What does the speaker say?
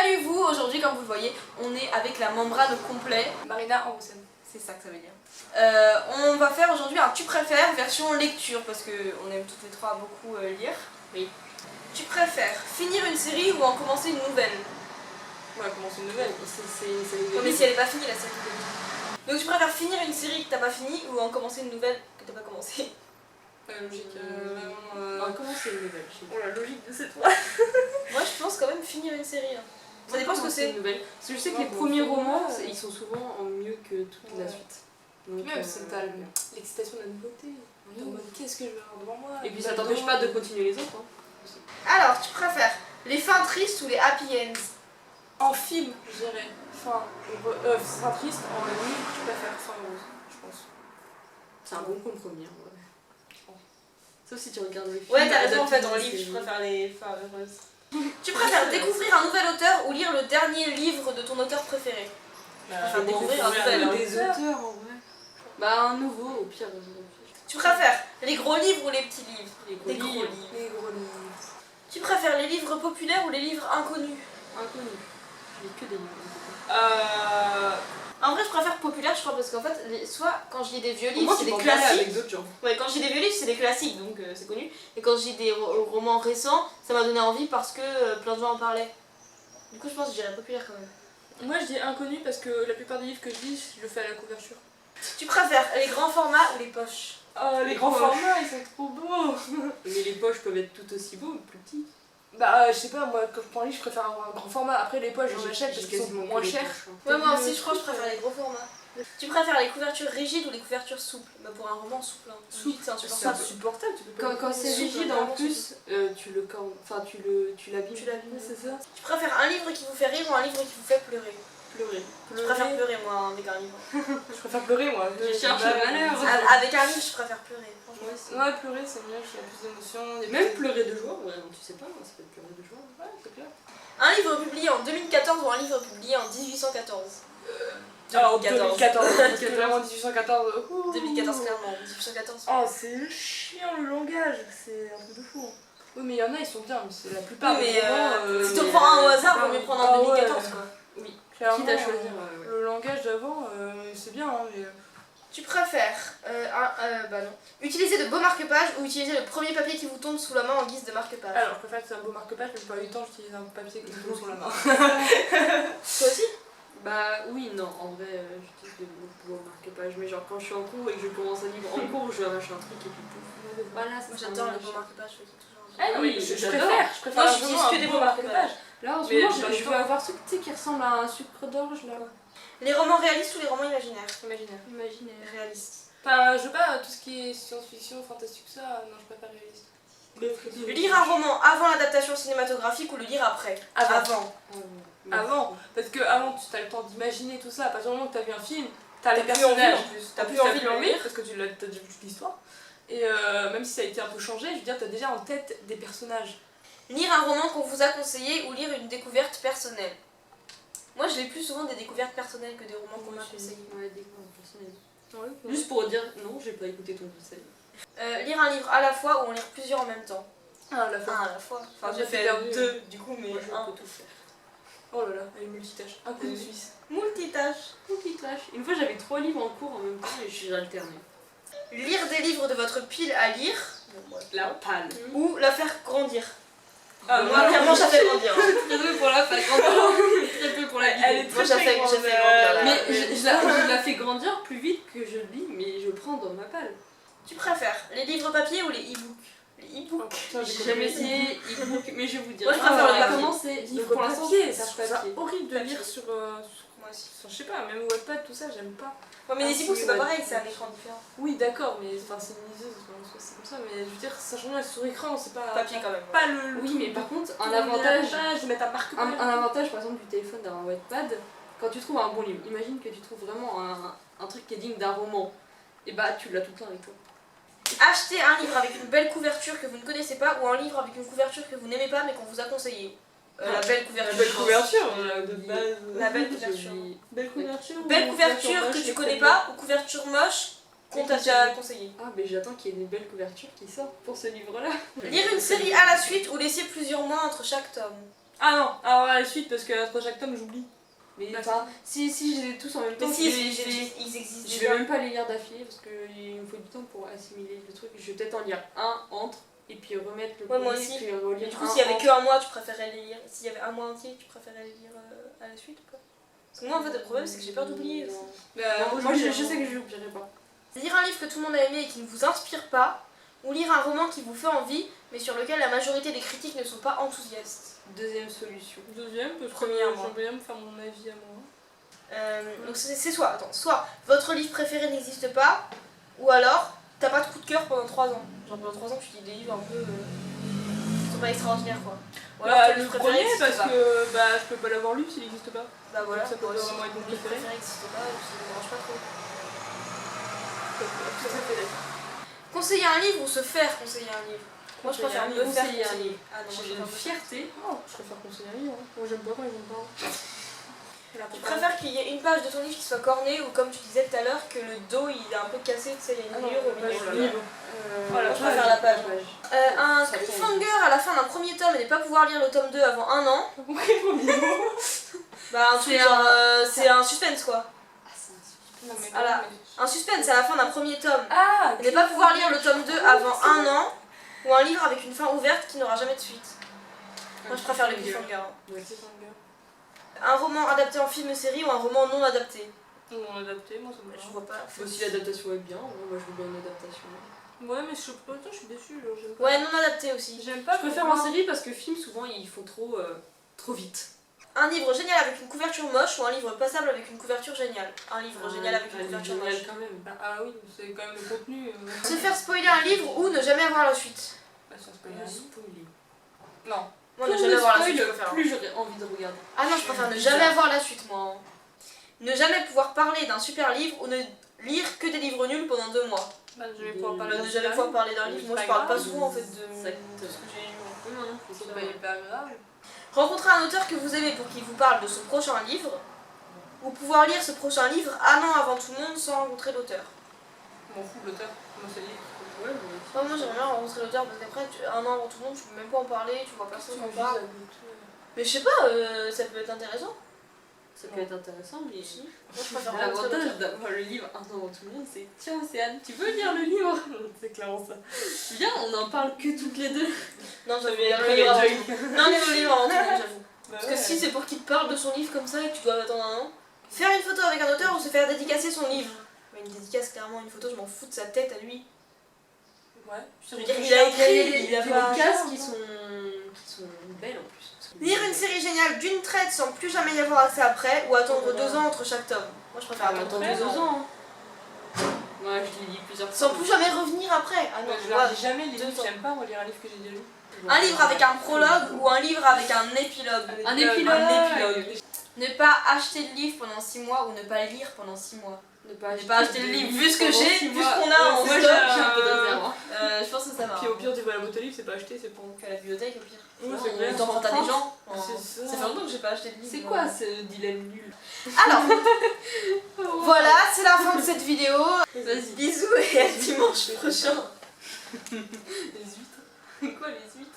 Salut vous, aujourd'hui comme vous le voyez, on est avec la membrane complet. Marina en scène. C'est ça que ça veut dire. On va faire aujourd'hui un tu préfères version lecture parce qu'on aime toutes les trois beaucoup lire. Oui. Tu préfères finir une série ou en commencer une nouvelle? Ouais, commencer une nouvelle. Non, mais si elle n'est pas finie la série. Donc tu préfères finir une série que t'as pas finie ou en commencer une nouvelle que t'as pas commencé? Logique. Commencer une nouvelle. Oh la logique de cette fois. Moi je pense quand même finir une série. Hein. Ça dépend ce que c'est. Une nouvelle. Parce que je sais que Ouais, les bon, premiers c'est romans, normal. ils sont souvent en mieux que toute la suite. Donc, Même c'est t'as l'excitation de la nouveauté. T'es en mode qu'est-ce que je vais avoir devant moi. Et puis ça t'empêche pas de continuer les autres. Hein. Alors tu préfères les fins tristes ou les happy ends? En film, je dirais. Fin triste, en livre, je préfère fin rose, je pense. C'est un bon compromis. Ouais. Sauf si tu regardes les films. Ouais, t'as raison en fait, en adaptés, livre, je c'est- préfère les fins heureuses. Tu préfères découvrir un nouvel auteur ou lire le dernier livre de ton auteur préféré? Bah, découvrir un nouvel Des auteurs en vrai. Bah un nouveau au pire. Tu préfères les gros livres ou les petits livres? Les Des gros livres. les gros livres. Tu préfères les livres populaires ou les livres inconnus? Inconnus. J'ai que des livres. En vrai, je préfère populaire, je crois, parce qu'en fait, soit quand je lis des vieux livres, Moi, c'est tu des peux en parler classiques. avec d'autres gens. Ouais, quand je lis des vieux livres, c'est des classiques, donc c'est connu. Et quand je lis des romans récents, ça m'a donné envie parce que plein de gens en parlaient. Du coup, je pense que je dirais populaire quand même. Moi je dis inconnu parce que la plupart des livres que je lis, je le fais à la couverture. Tu préfères les grands formats ou les poches? Oh, les grands poches. formats, ils sont trop beaux. Mais les poches peuvent être tout aussi beaux ou plus petits. Bah, je sais pas, moi quand je prends un livre, je préfère avoir un grand format. Après, les poches, j'en J'ai- achète j'ai parce qu'ils sont quasiment moins que les chers. poches, hein. Ouais, moi Le aussi, je crois que je truc, préfère les gros formats. Tu préfères les couvertures rigides ou les couvertures souples? Bah, pour un roman souple, hein. Souple, c'est c'est insupportable. insupportable. Tu peux pas Quand c'est souple, rigide vraiment en plus, tu le cornes, enfin tu l'abîmes. Tu l'abîmes. c'est ça. Tu préfères un livre qui vous fait rire ou un livre qui vous fait pleurer? Pleurer. Je préfère pleurer, moi, avec un livre. Je préfère pleurer, moi. Je cherche le malheur. Avec un livre, je préfère pleurer. Franchement. Ouais, pleurer, c'est mieux, il y a plus d'émotions. Même pleurer de joie, ouais, tu sais pas, ça peut être pleurer de joie. Ouais, c'est clair. Un livre publié en 2014 ou un livre publié en 1814? Alors, 2014. Parce que vraiment, 1814. 2014, clairement. 1814. Oh, c'est chiant le langage, c'est un peu de fou. Oui, mais il y en a, ils sont bien, mais c'est la plupart. Oui, mais romans, si tu mais, prends un au hasard, c'est vaut pas- mieux prendre en Ah ouais. 2014, quoi. Oui. clairement, Quitte à choisir. Ouais. Le langage d'avant, c'est bien, hein, mais. Tu préfères bah non. Utiliser de beaux marque-pages ou utiliser le premier papier qui vous tombe sous la main en guise de marque-page? Alors, je préfère que c'est un beau marque-page, mais pas eu le temps, j'utilise un papier que je trouve sur la main. Toi aussi? Bah oui, non, en vrai, j'utilise des beaux marque-pages, mais genre quand je suis en cours et que je commence un livre en cours, je arrache un truc et puis pouf. Voilà, Moi j'adore les beaux marque-pages, je fais toujours. Ah oui, je j'adore. préfère Moi, j'utilise que des beaux marque-pages. Là en ce Mais moment, dans je le veux temps. avoir ce tu sais qui ressemble à un sucre d'orge là. Les romans réalistes ou les romans imaginaires? Imaginaire. Imaginaire. Réalistes. Enfin, je veux pas, tout ce qui est science-fiction, fantastique, ça, non, je préfère réaliste. Lire un roman avant l'adaptation cinématographique ou le lire après? Avant. Avant, parce que avant tu as le temps d'imaginer tout ça, à partir du moment que tu as vu un film, tu as les T'as plus personnages, envie, en plus. t'as T'as plus plus envie de le envie de lire lire. parce que tu as déjà vu toute l'histoire. Et même si ça a été un peu changé, je veux dire, tu as déjà en tête des personnages. Lire un roman qu'on vous a conseillé ou lire une découverte personnelle? Moi je lis plus souvent des découvertes personnelles que des romans qu'on m'a conseillés. Ouais, des grands personnels. Ouais, Juste pour dire non, j'ai pas écouté ton conseil. Lire un livre à la fois ou en lire plusieurs en même temps? Ah, la fin. Un à la fois. Enfin, J'ai j'ai fait fait perdu. deux du coup, mais Moi, je un. peux tout faire. Oh là là, elle est multitâche. Un coup de Suisse. Multitâche. Multitâche. Une fois, j'avais 3 livres en cours en même temps et j'ai alterné. Lire des livres de votre pile à lire La panne. ou la faire grandir? Ah, Moi clairement ça fait grandir. Hein. Très peu pour la fac, très peu pour la Elle est vidéo. Moi très j'ai fait grande, grandir. Là. Mais je la fais grandir plus vite que je lis, mais je prends dans ma palle. Tu préfères les livres papier ou les e-books? Les Oh, e-books. putain, J'ai jamais essayé e-book, mais je vais vous dire. Moi, je préfère le papier. Commencer Livre pour l'instant, papier, c'est ça sur je trouve ça papier. horrible de lire sur. Moi aussi. Je sais pas, même Wattpad, tout ça, j'aime pas. Ouais, mais Ah, les si, e-books c'est pas ouais. pareil, c'est un écran différent. Oui, d'accord, mais enfin, c'est une liseuse, enfin, c'est comme ça, mais je veux dire, ça change rien sur écran, c'est pas. Papier quand même. Ouais. Pas le. Oui, mais par contre, un tourner avantage, la page, de mettre un marque-page. un avantage par exemple du téléphone d'avoir un Wattpad, quand tu trouves un bon livre, imagine que tu trouves vraiment un truc qui est digne d'un roman, et bah tu l'as tout le temps avec toi. Acheter un livre avec une belle couverture que vous ne connaissez pas ou un livre avec une couverture que vous n'aimez pas mais qu'on vous a conseillé. La belle couverture. de base. La belle couverture. Belle couverture. Belle couverture que tu connais pas ou couverture moche qu'on t'a déjà conseillé. Ah, mais j'attends qu'il y ait une belle couverture qui sorte pour ce livre-là. Lire une série à la suite ou laisser plusieurs mois entre chaque tome. Ah non, alors à la suite, parce que après chaque tome, j'oublie. Mais Bah, enfin, si je les ai tous en même temps, Mais je si, vais- ils existent je déjà. vais même pas les lire d'affilée parce qu'il me faut du temps pour assimiler le truc. Je vais peut-être en lire un entre et puis remettre le Ouais, moi premier, aussi. puis relire Mais du coup, un s'il y avait entre. que un mois, tu préférais les lire. S'il y avait un mois entier, tu préférais les lire à la suite ou pas? Parce que moi, en fait, le problème, c'est que j'ai peur d'oublier aussi. Non. Bah, Moi, je j'oublie, sais hein. que je l'oublierai pas. Lire un livre que tout le monde a aimé et qui ne vous inspire pas, ou lire un roman qui vous fait envie, mais sur lequel la majorité des critiques ne sont pas enthousiastes. Deuxième solution. Deuxième, parce que Premièrement. j'aimerais bien me faire mon avis à moi. Donc c'est soit votre livre préféré n'existe pas, ou alors t'as pas de coup de cœur pendant 3 ans. Genre pendant 3 ans, tu lis des livres un peu qui sont pas extraordinaires quoi. Ou alors Bah, ton le livre préféré premier, n'existe parce pas. que bah, je peux pas l'avoir lu s'il n'existe pas. Bah voilà, ça peut moi aussi, vraiment être mon mon livre préféré. préféré n'existe pas, et ça me dérange pas trop. Tout à fait d'accord. Conseiller un livre ou se faire conseiller un livre? Moi je préfère me faire conseiller un conseiller. livre. Ah non, moi, je J'ai préfère une me faire. fierté. Oh, je préfère conseiller un livre. Moi j'aime pas quand ils vont pas. Tu préfères qu'il y ait une page de ton livre qui soit cornée ou comme tu disais tout à l'heure que le dos il est un peu cassé, tu sais, il y a une rayure au milieu. le livre. Voilà, je préfère la page. Un Ça cliffhanger à la fin d'un premier tome et ne pas pouvoir lire le tome 2 avant 1 an. Bah un truc genre, c'est un suspense quoi. Voilà. Un suspense à la fin d'un premier tome. Ah, Et ne pas pouvoir lire le tome 2 avant 1 an. Ou un livre avec une fin ouverte qui n'aura jamais de suite. Moi je préfère le cliffhanger. Un roman adapté en film-série ou un roman non adapté? On adapté, moi ça me Je vois pas. Si l'adaptation est bien, moi je veux bien une adaptation. Ouais, mais je suis déçue. Genre, j'aime pas. Ouais, non adapté aussi. J'aime pas. Je préfère en série parce que film souvent ils font trop vite. Un livre génial avec une couverture moche ou un livre passable avec une couverture géniale? Un livre génial avec une couverture moche. quand même. Ah oui, c'est quand même le contenu. Se faire spoiler un livre ou ne jamais avoir la suite? Bah, ça se paye un livre. Spoiler. Non. Moi, ne Plus jamais de avoir la suite, je spoil, préfère. plus j'aurais envie de regarder. Ah non, je préfère ne jamais avoir la suite, moi. Ne jamais pouvoir parler d'un super livre ou ne lire que des livres nuls pendant 2 mois. Bah, je vais pouvoir parler Ne jamais pouvoir parler d'un livre. Moi, je parle pas souvent en fait de ce que j'ai lu. C'est pas hyper grave. Rencontrer un auteur que vous aimez pour qu'il vous parle de son prochain livre, ou pouvoir lire ce prochain livre un an avant tout le monde sans rencontrer l'auteur. Je m'en fous de l'auteur. Moi, c'est livre. Ouais, Moi j'aimerais bien rencontrer l'auteur parce qu'après, un an avant tout le monde, tu peux même pas en parler, tu vois personne en parle. Mais je sais pas, ça peut être intéressant. ça peut être intéressant, mais Moi je préfère rencontrer l'avantage l'auteur. d'avoir le livre un an avant tout le monde, c'est tiens, Océane, tu veux lire le livre? C'est clairement ça. Viens, on en parle que toutes les deux. Non, j'avoue, Mais lire après, le livre avant il y a tout le monde. Non, lire le livre avant tout le monde, j'avoue. Bah, Parce que si c'est pour qu'il te parle de son livre comme ça et que tu dois attendre un an. Faire une photo avec un auteur ou se faire dédicacer son livre? Mais une dédicace, clairement, une photo, je m'en fous de sa tête à lui. Ouais. Je veux dire, il a écrit, il a des pas. cases qui sont belles en plus. Lire une série géniale d'une traite sans plus jamais y avoir accès après ou attendre 2 ans entre chaque tome. Moi je préfère attendre attendre 2 2 ans. ans. Ouais, je l'ai lu plusieurs fois. Sans plus jamais revenir après. Ah non, Je moi, leur dis jamais les 2 livres, ans. j'aime pas relire un livre que j'ai déjà lu. Un livre avec un prologue ou un livre avec un épilogue. Un épilogue. Un épilogue. Ne pas acheter de livre pendant 6 mois ou ne pas lire pendant 6 mois. Ne pas acheter le livre. Vu ce que pendant j'ai, 6 vu mois. ce qu'on a en Moi, stock, j'ai un peu de réserve. hein. Je pense que ça va. Puis au pire, tu vois la boîte aux livres, c'est pas acheté, c'est pour. À la bibliothèque au pire. Oui, c'est vrai. T'en prends à des gens. C'est ça. Ça fait longtemps que j'ai pas acheté de livre. C'est quoi ce dilemme nul? Alors, voilà, c'est la fin de cette vidéo. Vas-y. Bisous et à dimanche prochain. Les huîtres. Quoi les huîtres?